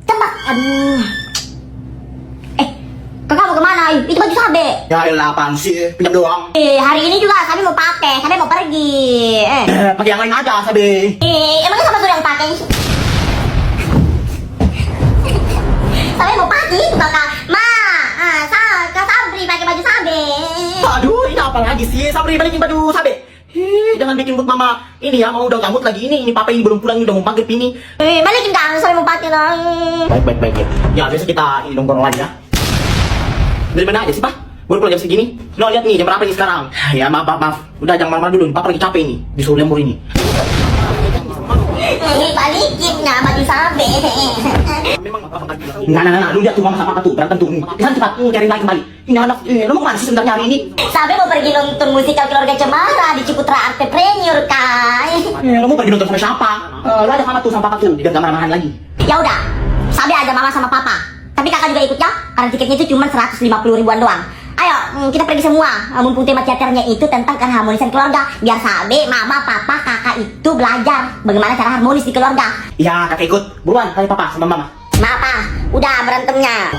Tembak. Aduh. Kakak mau kemana? Itu baju Sabe. Ya elah, apaan sih? Pinjam doang. Hari ini juga Sabe mau pakai. Sabe mau pergi. Pakai yang lain aja, Sabe. Emangnya sama sudah yang pakai? Sabe mau pergi itu kakak. Kak Sabri pakai baju Sabe. Aduh, ini apa lagi sih? Sabri balikin baju Sabe. Jangan bikin buat mama ini ya, mau udah gabut lagi ini papa ini belum pulang, ini udah mau maghrib ini. Balikin kan, Sabe mau pakai lagi. Baik ya. Ya besok kita ini nongkrong lagi ya. Dari mana aja sih, Pak? Baru pulang jam segini. Lo lihat nih, jam berapa ini sekarang? Ya, maaf. Udah, jangan marah dulu. Papa lagi capek ini. Disuruh lembur ini. Balikin nggak baju Sabe. Nah. Lu lihat tuh mama sama papa tuh, berantem tuh. Kan cepat, cari lagi kembali. Ini anak, lo mau kemana sih sebenarnya hari ini? Sabe mau pergi nonton musikal Keluarga Cemara di Ciputra Entrepreneur, Kak. Lo mau pergi nonton sama siapa? Lo ada sama tuh, sama papa tuh. Biar gak marah-marahan lagi. Ya udah, Sabe aja mama sama papa. Tapi kakak juga ikut ya, karena tiketnya itu cuma 150 ribuan doang. Ayo, kita pergi semua. Mumpung tema teaternya itu tentang keharmonisan keluarga. Biar Sabe, mama, papa, kakak itu belajar bagaimana cara harmonis di keluarga. Ya, kakak ikut. Buruan, tanya papa sama mama. Maaf, udah berantemnya.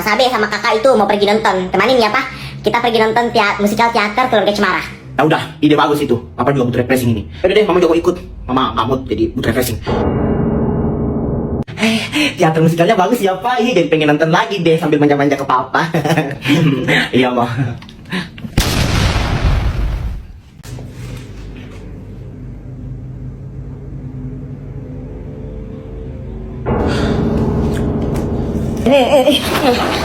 Sabe sama kakak itu mau pergi nonton. Temanin ya, Pak. Kita pergi nonton musikal teater Keluarga Cemara. Ya udah, ide bagus itu. Papa juga butuh refreshing ini. Udah deh, mama juga mau ikut. Mama ngamut jadi butuh refreshing. Teater musikalnya bagus ya, Pak. Jadi pengen nonton lagi deh sambil manja-manja ke papa. Iya, Ma.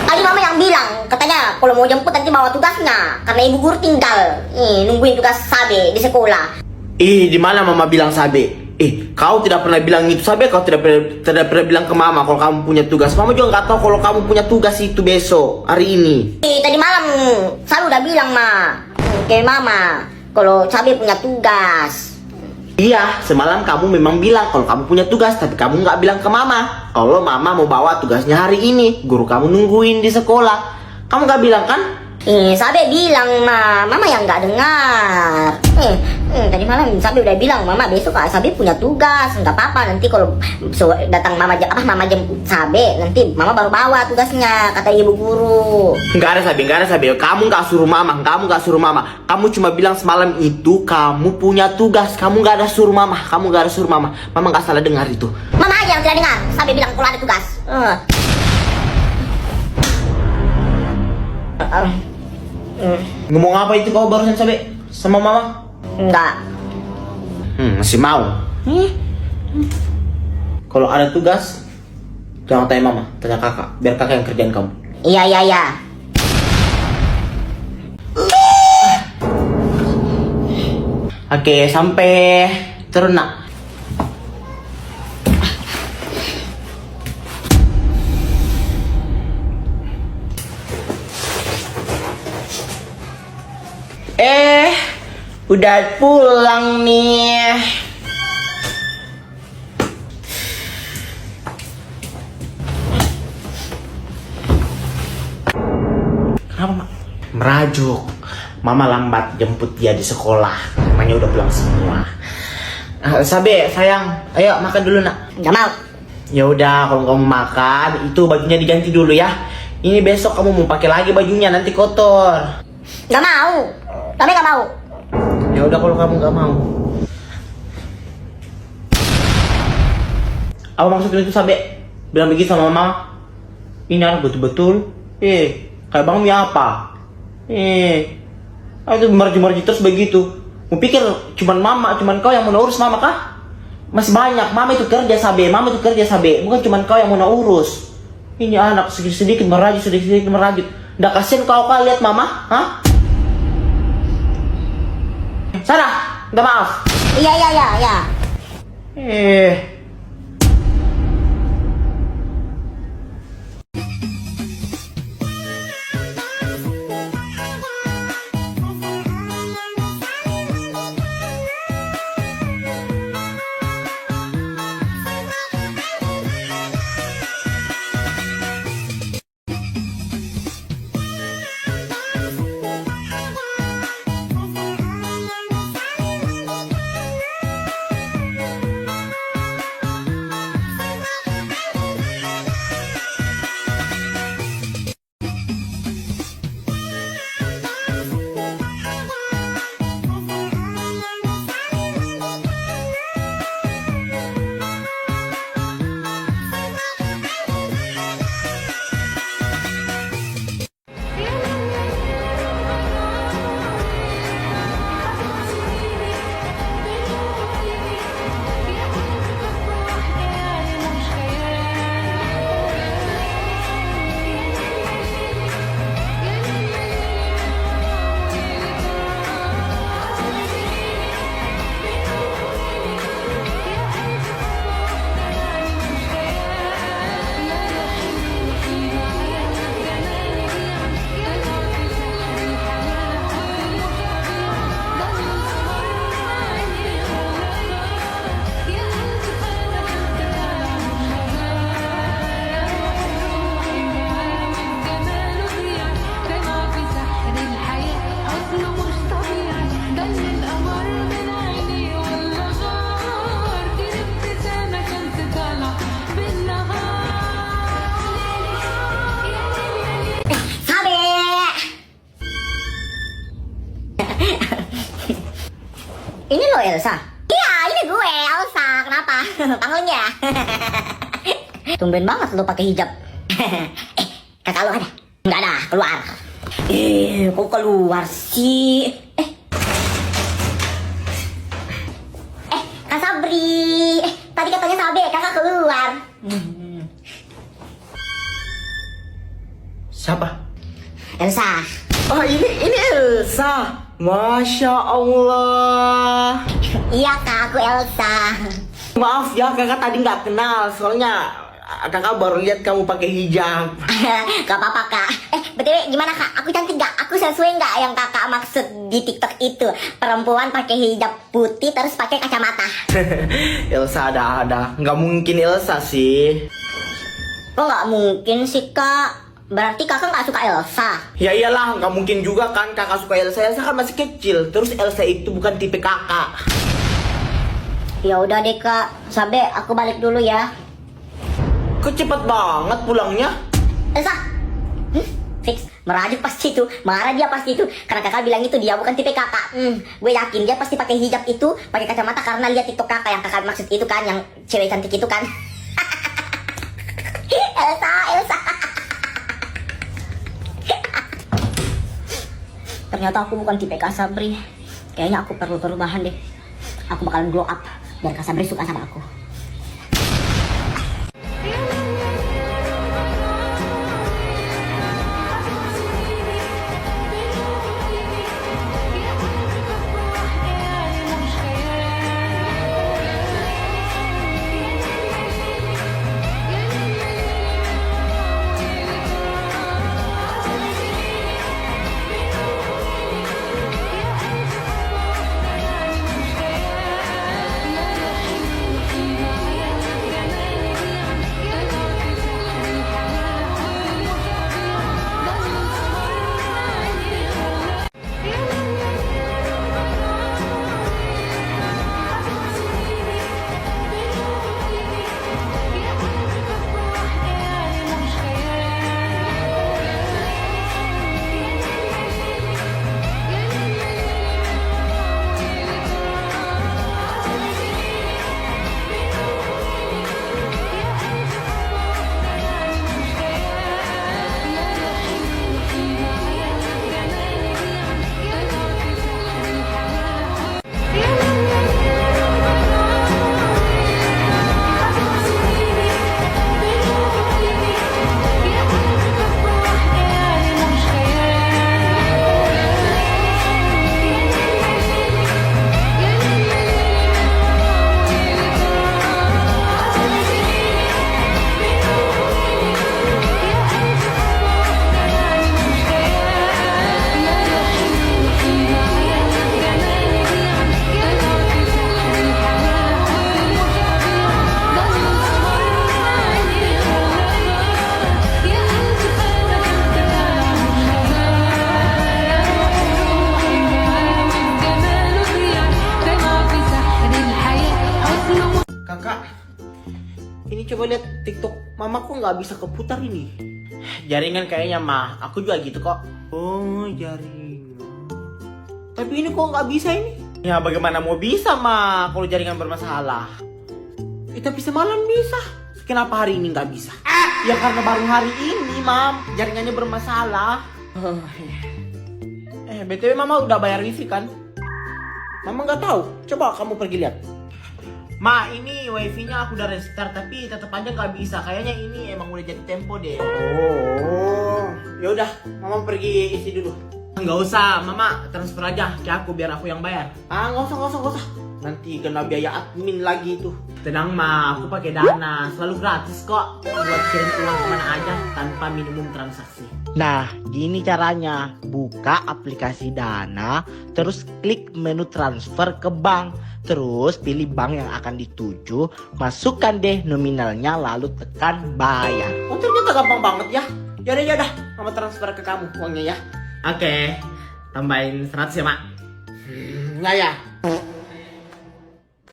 Tadi mama yang bilang, katanya kalau mau jemput nanti bawa tugasnya. Karena ibu guru tinggal nungguin tugas Sabe di sekolah. Di mana mama bilang Sabe? Kau tidak pernah bilang itu Sabe, kau tidak pernah bilang ke mama kalau kamu punya tugas. Mama juga nggak tahu kalau kamu punya tugas itu besok, hari ini. Tadi malam Sabe udah bilang ke mama kalau Sabe punya tugas. Iya, semalam kamu memang bilang kalau kamu punya tugas, tapi kamu nggak bilang ke mama kalau mama mau bawa tugasnya hari ini. Guru kamu nungguin di sekolah. Kamu nggak bilang kan? Sabe bilang mama yang nggak dengar. Tadi malam Sabe udah bilang mama besok Sabe punya tugas, nggak apa-apa nanti kalau datang mama jemput Sabe nanti mama baru bawa tugasnya kata ibu guru. Nggak ada Sabe. Kamu nggak suruh mama, Kamu cuma bilang semalam itu kamu punya tugas. Kamu nggak ada suruh mama, Mama nggak salah dengar itu. Mama aja yang tidak dengar. Sabe bilang kalau ada tugas. Ngomong apa itu kau barusan Sabe sama mama? Enggak. Masih mau? Kalau ada tugas, jangan tanya mama, tanya kakak. Biar kakak yang kerjain kamu. Iya. Oke, sampai ternak. Udah pulang nih. Kenapa, Mak? Merajuk. Mama lambat jemput dia di sekolah. Namanya udah pulang semua. Sabe, sayang, ayo makan dulu, Nak. Nggak mau. Ya udah, kalau kamu makan, itu bajunya diganti dulu ya. Ini besok kamu mau pakai lagi bajunya, nanti kotor. Nggak mau. Sabe nggak mau. Ya udah kalau kamu nggak mau. Apa maksudnya itu Sabe? Bilang begitu sama mama? Ini anak betul-betul. Kayak bang ya apa? Itu marji-marji terus begitu. Mau pikir cuman kau yang mau urus mama kah? Masih banyak. Mama itu kerja Sabe. Bukan cuman kau yang mau urus. Ini anak sedikit-sedikit merajut. Nggak kasihan kau lihat mama? Hah? Sana, minta maaf. Iya. tangannya. Tumben banget lu pakai hijab. Kakak lu ada? Nggak ada, keluar. Kok keluar sih? Kak Sabri. Tadi katanya Sabe, kakak keluar. Siapa? Elsa. Oh ini Elsa. Masya Allah. Iya kak, aku Elsa. Maaf ya kakak tadi nggak kenal, soalnya kakak baru lihat kamu pakai hijab. Gak apa-apa kak. BTW gimana kak? Aku cantik gak? Aku sesuai gak yang kakak maksud di TikTok itu? Perempuan pakai hijab putih terus pakai kacamata. Elsa ada. Nggak mungkin Elsa sih. Kok gak mungkin sih kak? Berarti kakak gak suka Elsa? Ya iyalah, nggak mungkin juga kan kakak suka Elsa. Elsa kan masih kecil. Terus Elsa itu bukan tipe kakak. Ya udah deh kak. Sabe, aku balik dulu ya. Kok cepet banget pulangnya? Elsa. Fix, merajuk pasti itu, marah dia pasti itu, karena kakak bilang itu dia bukan tipe kakak. Gue yakin dia pasti pakai hijab itu, pakai kacamata karena lihat TikTok kakak yang kakak maksud itu kan, yang cewek cantik itu kan. Elsa. Ternyata aku bukan tipe Kak Sabri. Kayaknya aku perlu perubahan deh. Aku bakalan glow up biar Kak Sabri suka sama aku. Coba lihat TikTok mamaku nggak bisa keputar ini. Jaringan kayaknya mah. Aku juga gitu kok. Oh jaringan. Tapi ini kok nggak bisa ini? Ya bagaimana mau bisa mah kalau jaringan bermasalah? Tapi semalam bisa. Kenapa hari ini nggak bisa? Ya karena baru hari ini mam jaringannya bermasalah. BTW mama udah bayar wifi kan? Mama nggak tahu. Coba kamu pergi lihat. Ma, ini wifi-nya aku udah restart tapi tetap aja nggak bisa. Kayaknya ini emang udah jadi tempo deh. Oh, ya udah, mama pergi isi dulu. Nggak usah, mama transfer aja ke aku biar aku yang bayar. Nggak usah. Nanti kena biaya admin lagi tuh. Tenang ma, aku pakai Dana, selalu gratis kok. Buat kirim uang kemana aja tanpa minimum transaksi. Nah, gini caranya. Buka aplikasi Dana, terus klik menu transfer ke bank. Terus pilih bank yang akan dituju, masukkan deh nominalnya, lalu tekan bayar. Oh ternyata gampang banget ya. Yaudah, mama transfer ke kamu uangnya ya. Oke, tambahin 100 ya mak. Nggak ya?